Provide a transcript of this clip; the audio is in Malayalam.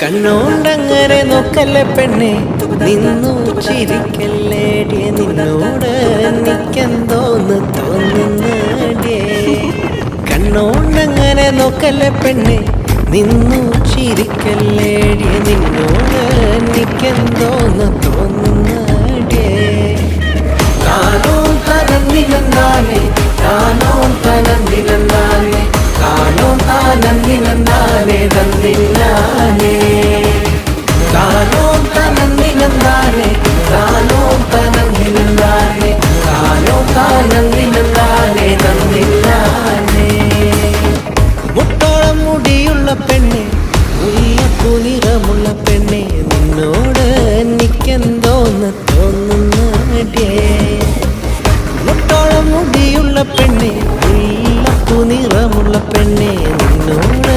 കണ്ണോണ്ടങ്ങനെ നോക്കല്ലേ പെണ്ണെ, നിന്നു ചിരിക്കല്ലേടിയ, നിന്നോട് എനിക്കെന്തോന്ന് തോന്നുന്നടിയേ. കണ്ണോണ്ടങ്ങനെ നോക്കല്ലേ പെണ്ണെ, നിന്നു ചിരിക്കല്ലേടിയ, നിന്നോട് എനിക്കെന്തോന്ന് തോന്നുന്നടിയേ. താനോ തനന്തിനന്താനേ, താനോ തനന്തിനന്താനേ, താനോ താനന്തിനന്താനേ തന്നില്ലാനേ. താനോ തനന്തിനന്താനേ, താനോ തനന്തിനന്താനേ, താനോ താനന്തിനന്താനേ തന്നില്ലാനേ. മുട്ടോളം മുടിയുള്ള പെണ്ണെ, മുല്ലപ്പൂ നിറമുള്ള പെണ്ണെ, നിന്നോട് എനിക്കെന്തോന്ന് തോന്നുന്നടിയേ. മുട്ടോളം മുടിയുള്ള പെണ്ണെ, മുല്ലപ്പൂ നിറമുള്ള പെണ്ണെ, നിന്നോട്